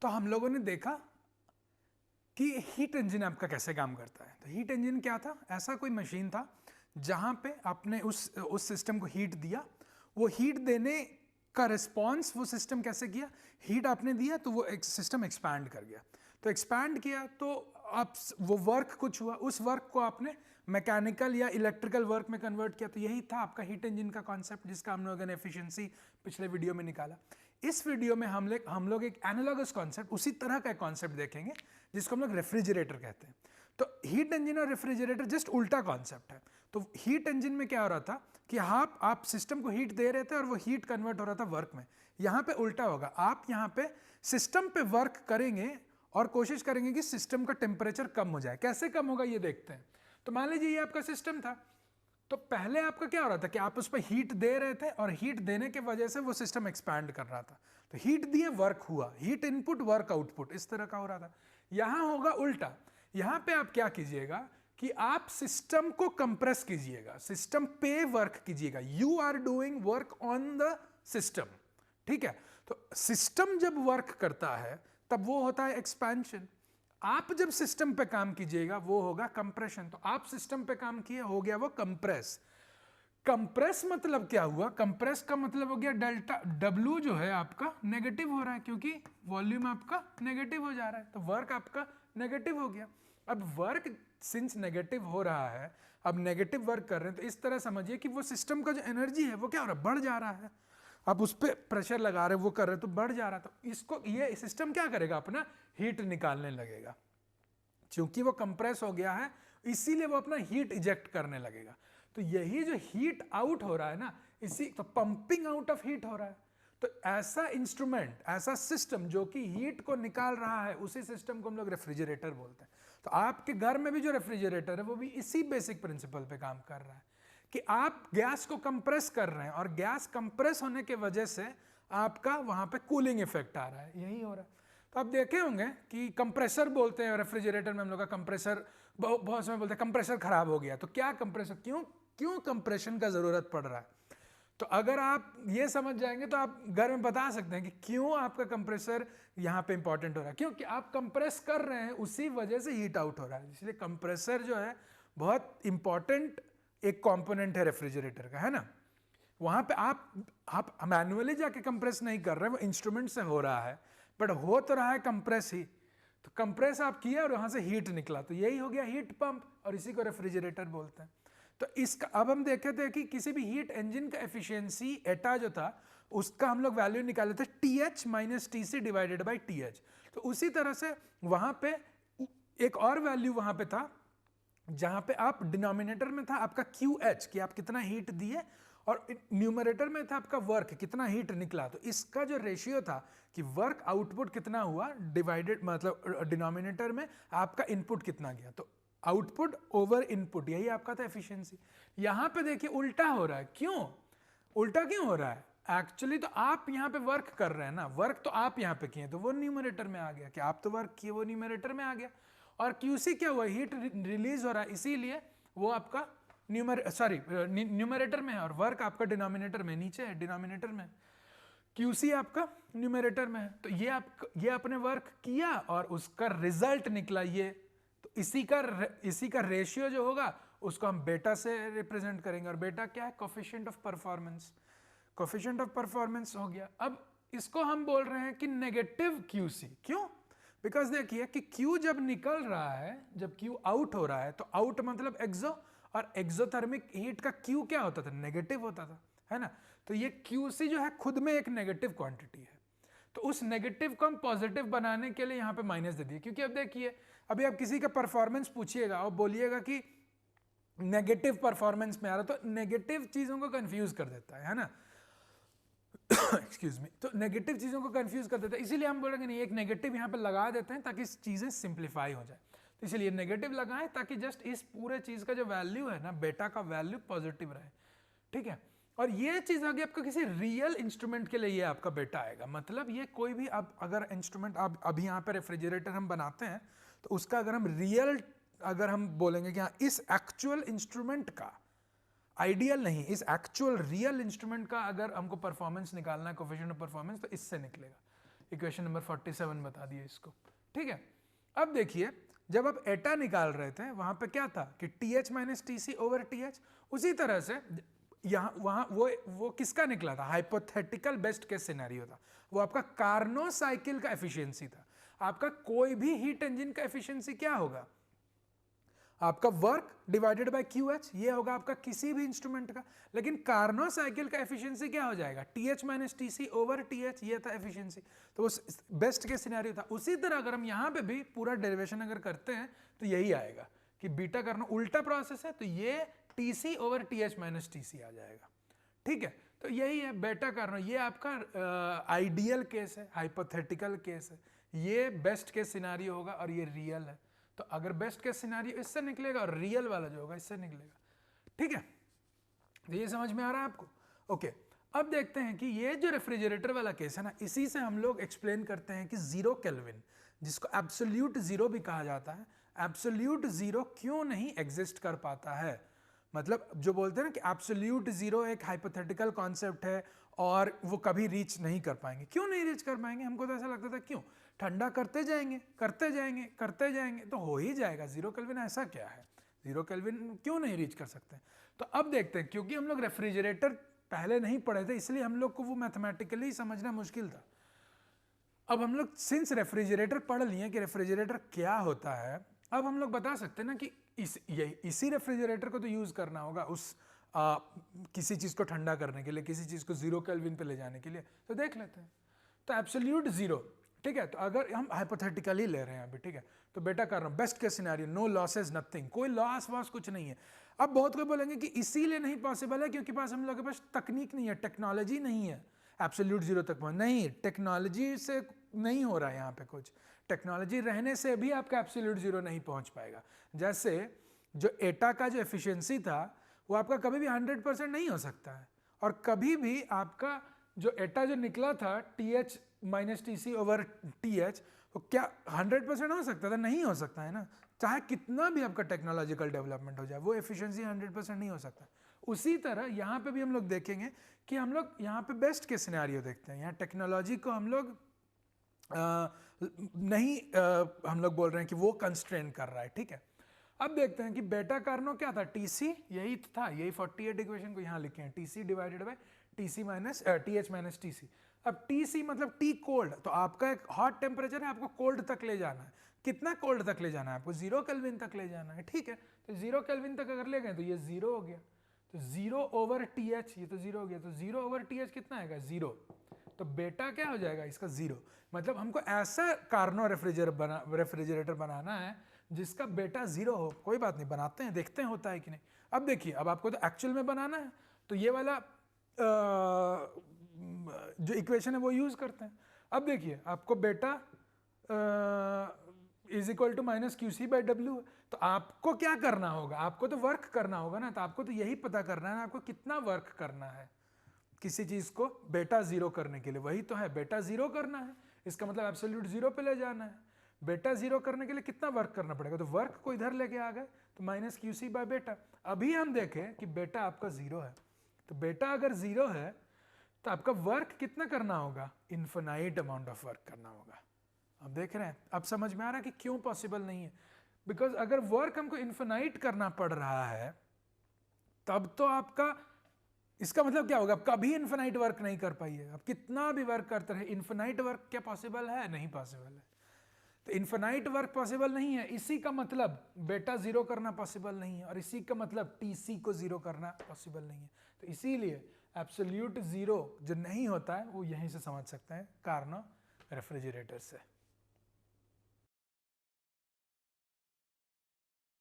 तो हम लोगों ने देखा कि हीट इंजन आपका कैसे काम करता है। तो हीट इंजन क्या था, ऐसा कोई मशीन था जहां पे आपने उस सिस्टम को हीट दिया, वो हीट देने का रिस्पॉन्स वो सिस्टम कैसे किया, हीट आपने दिया तो वो एक सिस्टम एक्सपैंड कर गया। तो एक्सपैंड किया तो आप वो वर्क कुछ हुआ, उस वर्क को आपने मैकेनिकल या इलेक्ट्रिकल वर्क में कन्वर्ट किया। तो यही था आपका हीट इंजन का कॉन्सेप्ट, जिसका हम लोगों ने एफिशिएंसी पिछले वीडियो में निकाला। इस वीडियो में हम लोग एक एनालॉगस कॉन्सेप्ट, उसी तरह का कॉन्सेप्ट देखेंगे जिसको हम लोग रेफ्रिजरेटर कहते हैं। तो हीट इंजन और रेफ्रिजरेटर जस्ट उल्टा कॉन्सेप्ट है। तो हीट इंजन में क्या हो रहा था कि आप सिस्टम को हीट दे रहे थे और वो हीट कन्वर्ट हो रहा था वर्क में। यहां पे उल्टा होगा, आप यहां पे सिस्टम पे वर्क करेंगे और कोशिश करेंगे कि सिस्टम का टेम्परेचर कम हो जाए। कैसे कम होगा ये देखते हैं। तो मान लीजिए ये आपका सिस्टम था, तो पहले आपका क्या हो रहा था कि आप उस पर हीट दे रहे थे और हीट देने के वजह से वो सिस्टम एक्सपैंड कर रहा था। तो हीट दिए, वर्क हुआ, हीट इनपुट वर्क आउटपुट, इस तरह का हो रहा था। यहां होगा उल्टा। यहां पे आप क्या कीजिएगा कि आप सिस्टम को कंप्रेस कीजिएगा, सिस्टम पे वर्क कीजिएगा। You are doing work on the system, ठीक है। तो सिस्टम जब वर्क करता है तब वो होता है एक्सपेंशन। आप जब सिस्टम पे काम कीजिएगा वो होगा कंप्रेशन। तो आप सिस्टम पे काम किए, हो गया वो कंप्रेस। कंप्रेस मतलब क्या हुआ, कंप्रेस का मतलब हो गया डेल्टा, डब्ल्यू जो है आपका नेगेटिव हो रहा है क्योंकि वॉल्यूम आपका नेगेटिव हो जा रहा है, तो वर्क आपका नेगेटिव हो गया। अब वर्क सिंस नेगेटिव हो रहा है, अब नेगेटिव वर्क कर रहे हैं, तो इस तरह समझिए कि वो सिस्टम का जो एनर्जी है वो क्या हो रहा है, बढ़ जा रहा है। आप उस पर प्रेशर लगा रहे, वो कर रहे तो बढ़ जा रहा। तो इसको ये सिस्टम क्या करेगा, अपना हीट निकालने लगेगा। क्योंकि वो कंप्रेस हो गया है इसीलिए वो अपना हीट इजेक्ट करने लगेगा। तो यही जो हीट आउट हो रहा है ना, इसी तो पंपिंग आउट ऑफ हीट हो रहा है। तो ऐसा इंस्ट्रूमेंट, ऐसा सिस्टम जो कि हीट को निकाल रहा है, उसी सिस्टम को हम लोग रेफ्रिजरेटर बोलते हैं। तो आपके घर में भी जो रेफ्रिजरेटर है वो भी इसी बेसिक प्रिंसिपल पे काम कर रहा है कि आप गैस को कंप्रेस कर रहे हैं और गैस कंप्रेस होने के वजह से आपका वहां पे कूलिंग इफेक्ट आ रहा है, यही हो रहा है। तो आप देखे होंगे कि कंप्रेसर बोलते हैं रेफ्रिजरेटर में हम लोग का, कंप्रेसर बहुत समय बोलते हैं कंप्रेसर खराब हो गया। तो क्या कंप्रेसर, क्यों कंप्रेशन का जरूरत पड़ रहा है। तो अगर आप ये समझ जाएंगे तो आप घर में बता सकते हैं कि क्यों आपका कंप्रेसर यहां पे इंपॉर्टेंट हो रहा है। क्योंकि आप कंप्रेस कर रहे हैं, उसी वजह से हीट आउट हो रहा है। इसलिए कंप्रेसर जो है बहुत इंपॉर्टेंट एक कंपोनेंट है रेफ्रिजरेटर का, है ना। वहां पे आप मैन्युअली जाके कंप्रेस नहीं कर रहे, वो इंस्ट्रूमेंट से हो रहा है, बट हो तो रहा है कंप्रेस ही। तो कंप्रेस आप किया और वहां से हीट निकला, तो यही हो गया हीट पंप, और इसी को रेफ्रिजरेटर बोलते हैं। तो इसका अब हम देखे थे कि किसी भी हीट इंजन का एफिशिएंसी एटा जो था उसका हम लोग वैल्यू निकाले थे TH minus TC divided by TH। तो उसी तरह से वहां पे एक और वैल्यू वहां पे था जहां पे आप डिनोमिनेटर में था आपका QH कि आप कितना हीट दिए, और न्यूमरेटर में था आपका वर्क कितना हीट निकला। तो इसका जो रेशियो था कि वर्क आउटपुट कितना हुआ डिवाइडेड, मतलब डिनोमिनेटर में आपका इनपुट कितना गया, तो आउटपुट ओवर इनपुट, यही आपका था एफिशिएंसी। यहां पे देखिए उल्टा हो रहा है। क्यों उल्टा क्यों हो रहा है, एक्चुअली तो आप यहां पे वर्क कर रहे हैं ना, वर्क तो आप यहां पे किए तो वो न्यूमरेटर में आ गया, कि आप तो वर्क किए वो न्यूमरेटर में आ गया। और QC क्या हुआ, हीट रिलीज हो रहा है, इसीलिए वो आपका न्यूमरेटर में है, और वर्क आपका डिनोमिनेटर में नीचे है, डिनोमिनेटर में। QC आपका न्यूमरेटर में है। तो ये आपने वर्क किया और उसका रिजल्ट निकला ये। तो इसी का रेशियो जो होगा उसको हम बेटा से रिप्रेजेंट करेंगे, और बेटा क्या है, coefficient of performance. Coefficient of performance हो गया। अब इसको हम बोल रहे हैं कि नेगेटिव QC। क्यों, बिकॉज देखिए कि Q जब निकल रहा है, जब Q आउट हो रहा है, तो आउट मतलब एक्सो, और एक्सोथर्मिक हीट का Q क्या होता था, नेगेटिव होता था, है ना। तो ये QC जो है खुद में एक नेगेटिव क्वांटिटी है। तो उस नेगेटिव को हम पॉजिटिव बनाने के लिए यहां पे माइनस दे दिए। क्योंकि अब देखिए, अभी आप किसी का परफॉर्मेंस पूछिएगा और बोलिएगा कि नेगेटिव परफॉर्मेंस में आ रहा, तो नेगेटिव चीजों को कंफ्यूज कर देता है ना। Excuse me. तो नेगेटिव चीजों को कंफ्यूज कर देता है, इसीलिए हम बोलेंगे नहीं, एक नेगेटिव यहां पे लगा देते हैं ताकि चीजें सिंप्लीफाई हो जाए। तो इसलिए नेगेटिव लगाएं ताकि जस्ट इस पूरे चीज का जो वैल्यू है ना, बेटा का वैल्यू पॉजिटिव रहे, ठीक है। और ये चीज आगे आपका किसी रियल इंस्ट्रूमेंट के लिए ये आपका बेटा आएगा। मतलब ये कोई भी आप अगर इंस्ट्रूमेंट, आप अभी यहाँ पे रेफ्रिजरेटर हम बनाते हैं, तो उसका अगर हम रियल, अगर हम बोलेंगे कि हाँ इस एक्चुअल इंस्ट्रूमेंट का, आइडियल नहीं, इस एक्चुअल रियल इंस्ट्रूमेंट का अगर हमको परफॉर्मेंस निकालना है, कोफिशिएंट ऑफ परफॉर्मेंस, तो इससे निकलेगा। इक्वेशन नंबर 47 बता दिए इसको, ठीक है। अब देखिए जब आप एटा निकाल रहे थे वहां पे क्या था कि TH minus TC over TH, उसी तरह से यहाँ वहां वो किसका निकला था, हाइपोथेटिकल बेस्ट केस सिनेरियो था, वो आपका कार्नो साइकिल का एफिशिएंसी था। आपका कोई भी हीट इंजन का एफिशिएंसी क्या होगा, आपका वर्क डिवाइडेड बाय QH, ये होगा आपका किसी भी इंस्ट्रूमेंट का। लेकिन कार्नो साइकिल का एफिशिएंसी क्या हो जाएगा, TH minus TC over TH, ये था एफिशिएंसी, तो वो बेस्ट के सिनेरियो था। उसी तरह अगर हम यहाँ पे भी पूरा डेरिवेशन अगर करते हैं तो यही आएगा कि बीटा कार्नो उल्टा प्रोसेस है, तो ये TC over TH minus TC आ जाएगा, ठीक है। तो यही है बेटा कार्नो, ये आपका आइडियल केस है, हाइपोथेटिकल केस है, ये बेस्ट केस सिनेरियो होगा और ये रियल है। तो अगर बेस्ट केस सिनेरियो इससे निकलेगा और रियल वाला जो होगा इससे निकलेगा, ठीक है। तो ये समझ में आ रहा है आपको, ओके। अब देखते हैं कि ये जो रेफ्रिजरेटर वाला केस है ना, इसी से हम लोग एक्सप्लेन करते हैं कि 0 केल्विन, जिसको एब्सोल्यूट जीरो भी कहा जाता है, एब्सोल्यूट जीरो क्यों नहीं एग्जिस्ट कर पाता है। मतलब जो बोलते हैं ना कि एब्सोल्यूट जीरो एक हाइपोथेटिकल कॉन्सेप्ट है और वो कभी रीच नहीं कर पाएंगे। क्यों नहीं रीच कर पाएंगे, हमको तो ऐसा लगता था क्यों, ठंडा करते जाएंगे करते जाएंगे करते जाएंगे तो हो ही जाएगा, 0 केल्विन ऐसा क्या है, 0 केल्विन क्यों नहीं रीच कर सकते। तो अब देखते हैं, क्योंकि हम लोग रेफ्रिजरेटर पहले नहीं पढ़े थे इसलिए हम लोग को वो मैथमेटिकली समझना मुश्किल था। अब हम लोग सिंस रेफ्रिजरेटर पढ़ लिए कि रेफ्रिजरेटर क्या होता है, अब हम लोग बता सकते हैं ना कि इसी रेफ्रिजरेटर को तो यूज करना होगा उस किसी चीज को ठंडा करने के लिए, किसी चीज को 0 केल्विन पे ले जाने के लिए। तो देख लेते हैं, तो एब्सोल्यूट जीरो, ठीक है। तो अगर हम हाइपोथेटिकली ले रहे हैं अभी, ठीक है, तो बेटा कर रहा हूं best case scenario, no losses nothing, कोई लॉस वॉस कुछ नहीं है। अब बहुत कोई बोलेंगे कि इसीलिए नहीं पॉसिबल है क्योंकि पास हम लोग के पास तकनीक नहीं है, टेक्नोलॉजी नहीं है एब्सोल्यूट जीरो तक पहुंच। नहीं, टेक्नोलॉजी से नहीं हो रहा है यहाँ पे कुछ, टेक्नोलॉजी रहने से भी आपका एब्सोल्यूट जीरो नहीं पहुंच पाएगा। जैसे जो एटा का जो एफिशिएंसी था वो आपका कभी भी 100% नहीं हो सकता है, और कभी भी आपका जो एटा जो निकला था TH minus TC over TH, वो क्या 100% हो सकता था, नहीं हो सकता है ना। चाहे कितना भी आपका टेक्नोलॉजिकल डेवलपमेंट हो जाए, वो एफिशिएंसी 100% नहीं हो सकता। उसी तरह यहाँ पे भी हम लोग देखेंगे कि हम लोग यहाँ पे बेस्ट के सिनेरियो देखते हैं, यहाँ टेक्नोलॉजी को हम लोग हम लोग बोल रहे हैं कि वो कंस्ट्रेन कर रहा है, ठीक है। अब देखते हैं कि बेटा कार्नो क्या था, TC, यही था, यही 48 इक्वेशन को यहाँ लिखे हैं, TC divided by TH minus TC। अब TC मतलब T कोल्ड, तो आपका एक हॉट टेम्परेचर है, आपको कोल्ड तक ले जाना है। कितना कोल्ड तक ले जाना है आपको, 0 केल्विन तक ले जाना है, ठीक है। तो 0 केल्विन तक अगर ले गए तो ये 0 हो गया, तो 0 ओवर TH, ये तो 0 हो गया, तो 0 ओवर TH कितना आएगा, 0। तो बेटा क्या हो जाएगा इसका, 0। मतलब हमको ऐसा कार्नो रेफ्रिजरेटर बनाना है जिसका बेटा 0 हो। कोई बात नहीं, बनाते हैं, देखते हैं होता है कि नहीं। अब देखिए, अब आपको तो एक्चुअल में बनाना है, तो ये वाला जो इक्वेशन है वो यूज करते हैं। अब देखिए आपको बेटा is equal to minus QC by W, तो आपको क्या करना होगा, आपको तो वर्क करना होगा ना, तो आपको तो यही पता करना है ना आपको कितना वर्क करना है किसी चीज को बेटा 0 करने के लिए। वही तो है, बेटा 0 करना है, इसका मतलब एब्सोल्यूट 0 पे ले जाना है। बेटा 0 करने के लिए कितना वर्क करना पड़ेगा, तो वर्क को इधर लेके आ गए, तो माइनस QC बाय बेटा। अभी हम देखें कि बेटा आपका 0 है, तो बेटा अगर 0 है तो आपका वर्क कितना करना होगा, इन्फिनाइट अमाउंट ऑफ वर्क करना होगा। अब देख रहे हैं, अब समझ में आ रहा है कि क्यों पॉसिबल नहीं है। बिकॉज अगर वर्क हमको इन्फिनाइट करना पड़ रहा है तब तो आपका, इसका मतलब क्या होगा, आप कभी इन्फिनाइट वर्क नहीं कर पाइए, आप कितना भी वर्क करते रहे, इन्फिनाइट वर्क क्या पॉसिबल है, नहीं पॉसिबल है। तो इन्फिनाइट वर्क पॉसिबल नहीं है, इसी का मतलब बेटा 0 करना पॉसिबल नहीं है, और इसी का मतलब TC को 0 करना पॉसिबल नहीं है। तो इसीलिए एब्सोल्यूट 0 जो नहीं होता है वो यहीं से समझ सकते हैं कार्नो रेफ्रिजरेटर से।